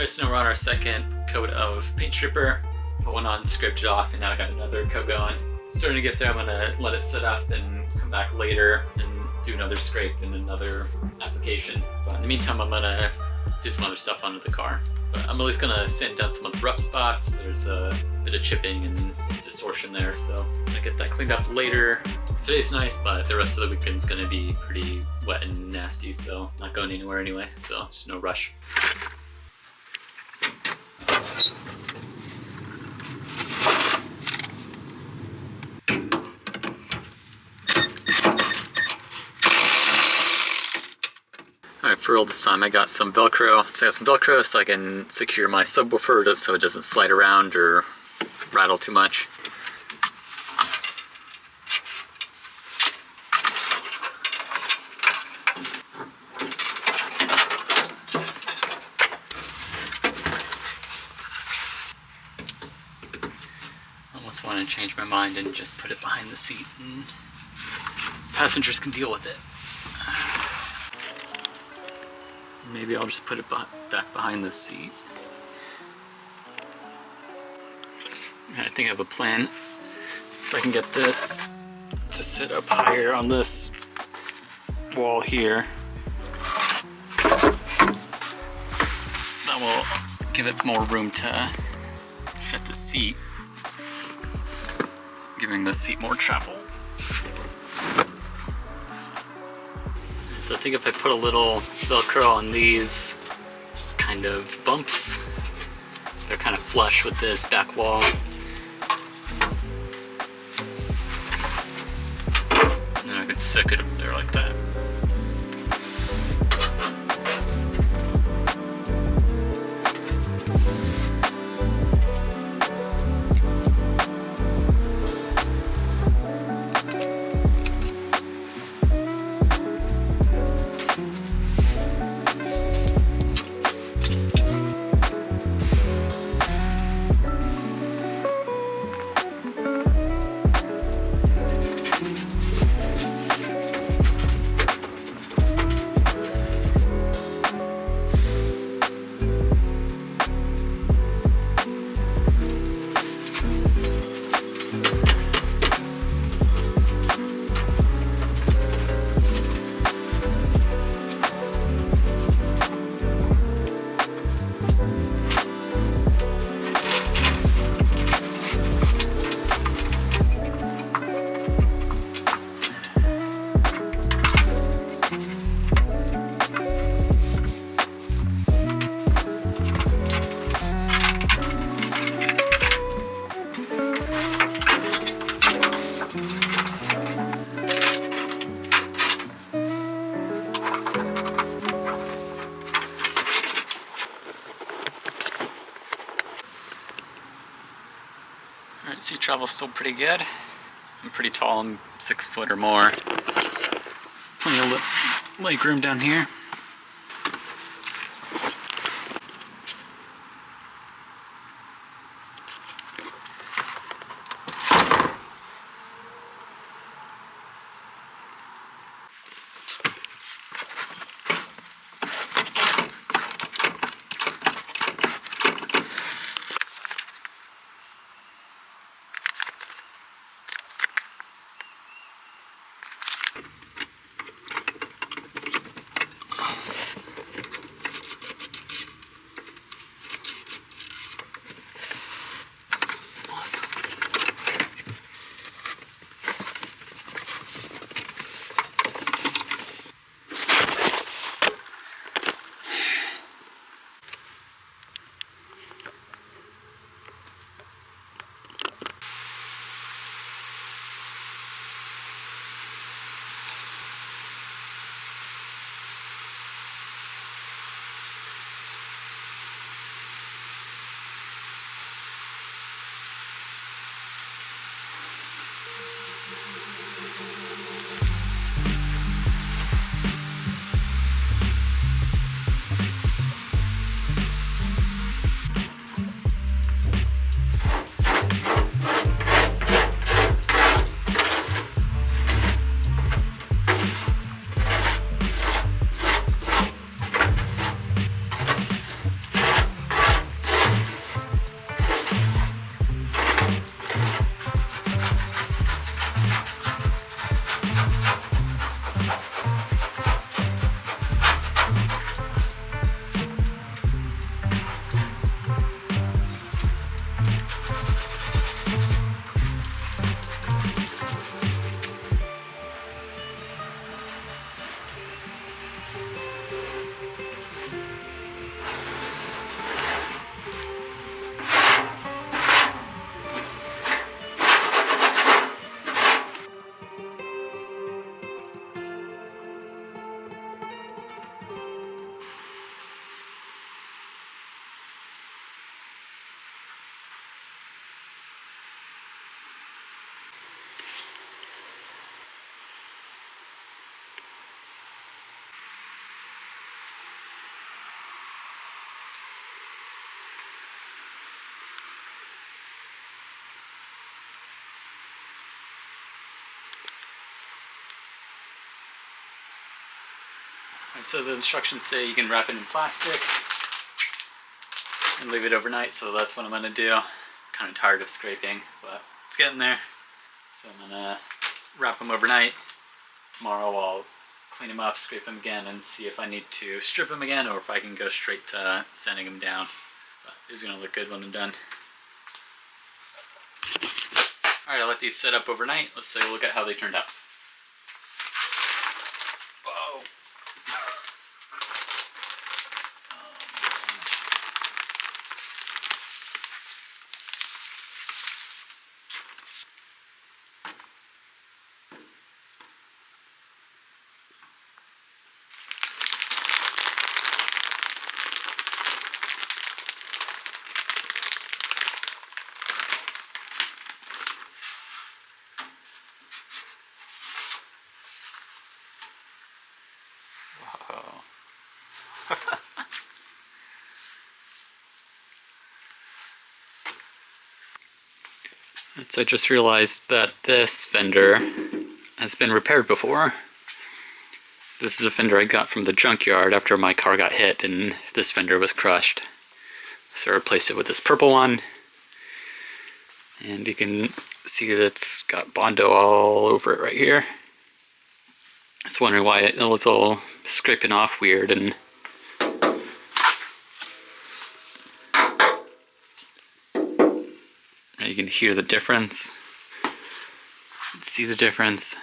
Alright, so now we're on our second coat of paint stripper. Put one on, scraped it off, and now I got another coat going. It's starting to get there. I'm gonna let it sit up and come back later and do another scrape and another application. But in the meantime, I'm gonna do some other stuff onto the car. But I'm at least gonna sand down some of the rough spots. There's a bit of chipping and distortion there, so I'm gonna get that cleaned up later. Today's nice, but the rest of the weekend's gonna be pretty wet and nasty, so not going anywhere anyway, so just no rush. Alright, for all this time I got some Velcro. So I got some Velcro so I can secure my subwoofer just so it doesn't slide around or rattle too much. Almost want to change my mind and just put it behind the seat and passengers can deal with it. Maybe I'll just put it back behind the seat. I think I have a plan. If I can get this to sit up higher on this wall here, that will give it more room to fit the seat, giving the seat more travel. So I think if I put a little Velcro on these kind of bumps, they're kind of flush with this back wall. And then I could stick it up there like that. Seat travel's still pretty good. I'm pretty tall, I'm 6 foot or more. Plenty of leg room down here. And so the instructions say you can wrap it in plastic and leave it overnight, so that's what I'm gonna do. Kind of tired of scraping, but it's getting there. So I'm gonna wrap them overnight. Tomorrow I'll clean them up, scrape them again, and see if I need to strip them again or if I can go straight to sanding them down. But it's gonna look good when they're done. Alright, I'll let these set up overnight. Let's take a look at how they turned out. Whoa! So I just realized that this fender has been repaired before. This is a fender I got from the junkyard after my car got hit and this fender was crushed. So I replaced it with this purple one. And you can see that it's got Bondo all over it right here. I was wondering why it was all scraping off weird, and you can hear the difference. See the difference.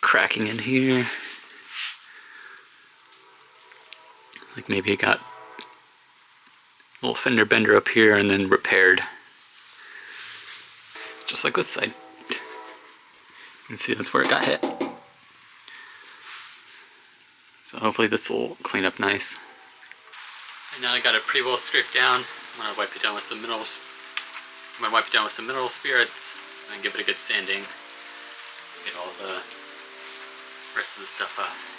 Cracking in here. Like maybe it got a little fender bender up here and then repaired. Just like this side. You can see that's where it got hit. So hopefully this will clean up nice. And now I got it pretty well scraped down. I'm gonna wipe it down with some I'm gonna wipe it down with some mineral spirits and give it a good sanding. Get all the rest of the stuff off.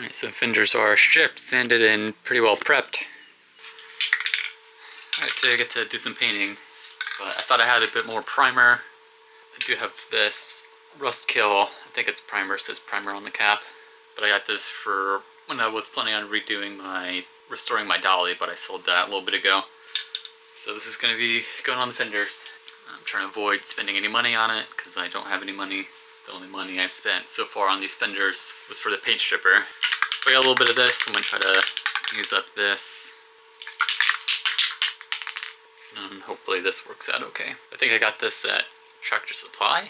Alright, so fenders are stripped, sanded, and pretty well prepped. Alright, today I get to do some painting, but I thought I had a bit more primer. I do have this rust kill, I think it's primer, it says primer on the cap, but I got this for when I was planning on restoring my dolly, but I sold that a little bit ago. So this is going to be going on the fenders. I'm trying to avoid spending any money on it because I don't have any money. The only money I've spent so far on these fenders was for the paint stripper. But I got a little bit of this, I'm going to try to use up this. And hopefully this works out okay. I think I got this at Tractor Supply.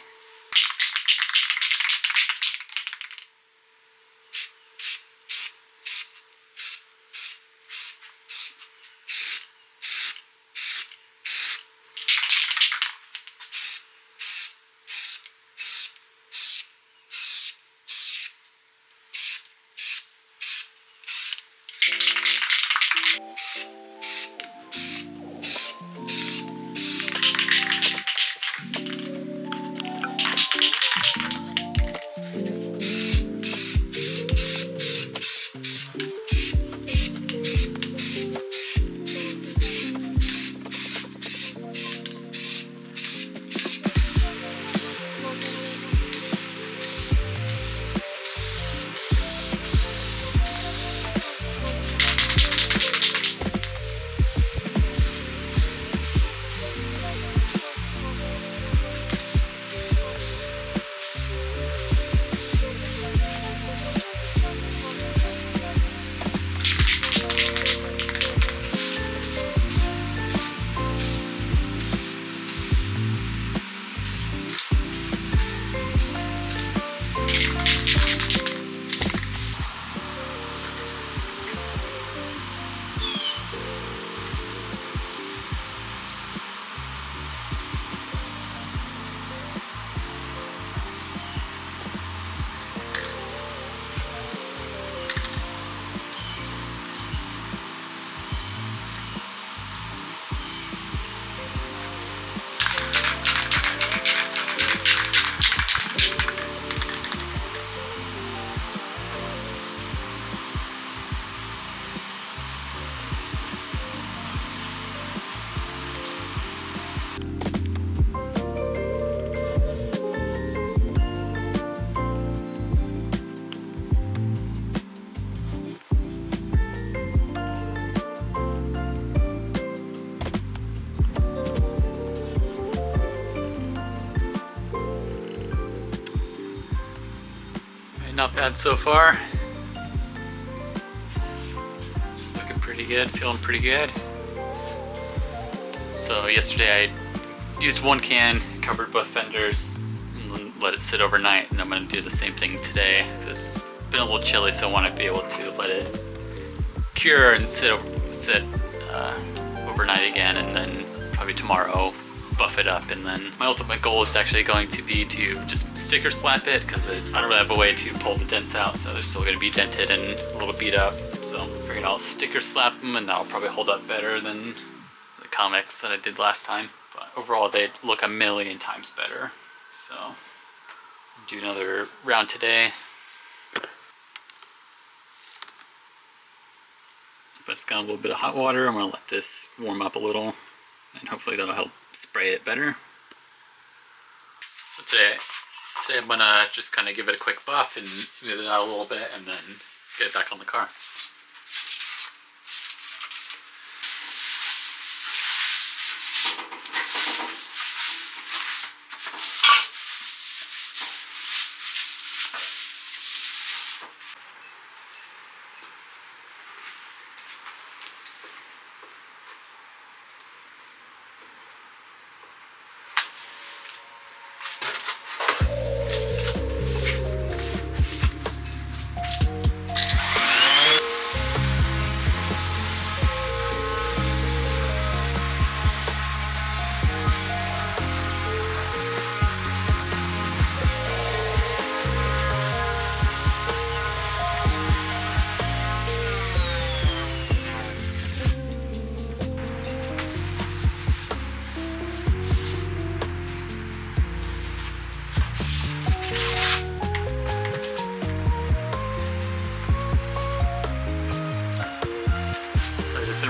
not bad so far. It's looking pretty good, feeling pretty good. So yesterday I used one can, covered both fenders, and let it sit overnight, and I'm going to do the same thing today. It's been a little chilly, so I want to be able to let it cure and sit overnight again, and then probably tomorrow buff it up. And then my ultimate goal is actually going to be to just sticker slap it, because I don't really have a way to pull the dents out, so they're still going to be dented and a little beat up. So I figured I'll sticker slap them, and that'll probably hold up better than the comics that I did last time. But overall they look a million times better. So do another round today. But it's got a little bit of hot water. I'm going to let this warm up a little, and hopefully that'll help spray it better. So today I'm going to just kind of give it a quick buff and smooth it out a little bit, and then get it back on the car.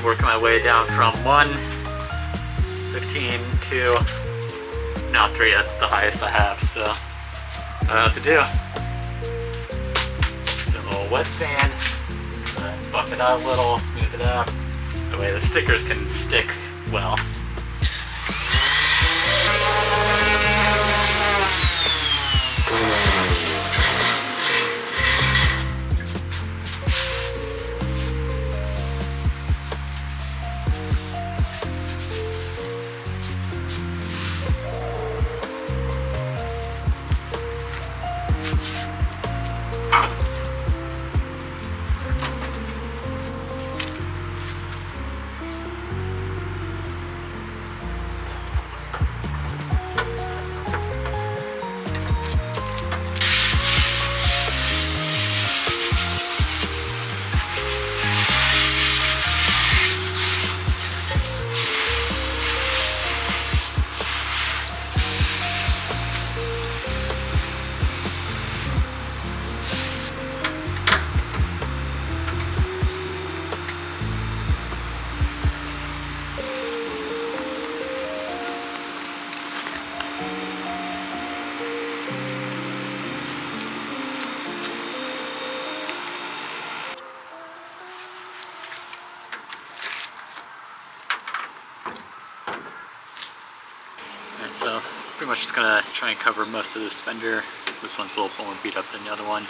Working my way down from 1, 15 to now 3. That's the highest I have, so I don't know what to do. Just do a little wet sand, buff it out a little, smooth it up. That way the stickers can stick well. So pretty much just gonna try and cover most of this fender. This one's a little more beat up than the other one.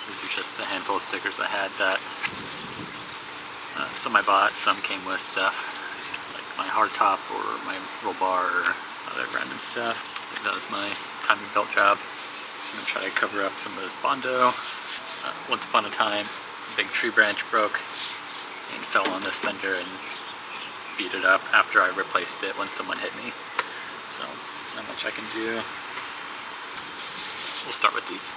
These are just a handful of stickers I had that some I bought, some came with stuff, like my hard top or my roll bar or other random stuff. I think that was my timing belt job. I'm gonna try to cover up some of this Bondo. Once upon a time, a big tree branch broke and fell on this fender and beat it up after I replaced it when someone hit me. So, there's not much I can do. We'll start with these.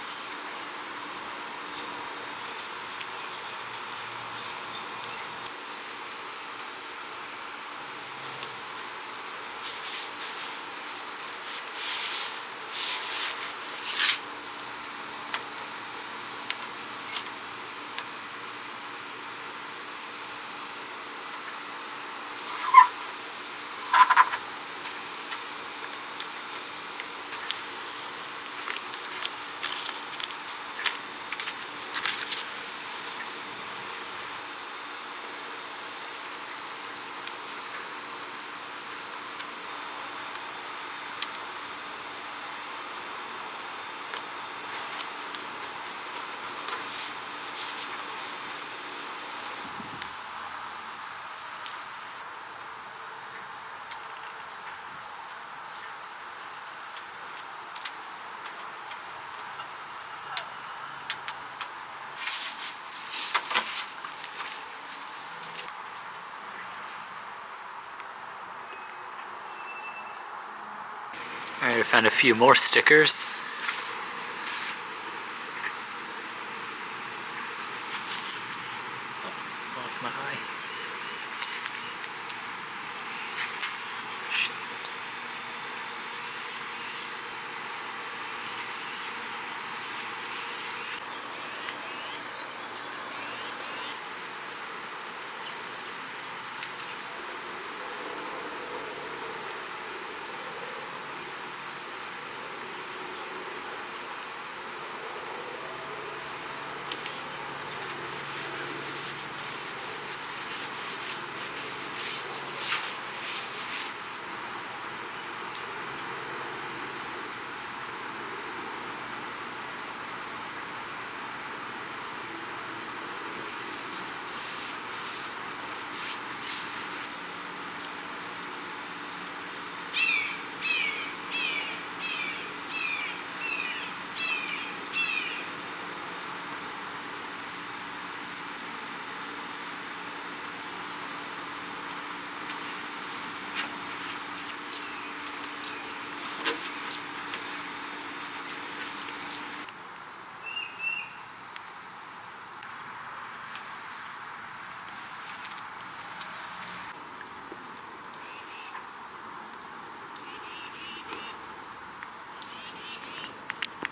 Alright, I found a few more stickers.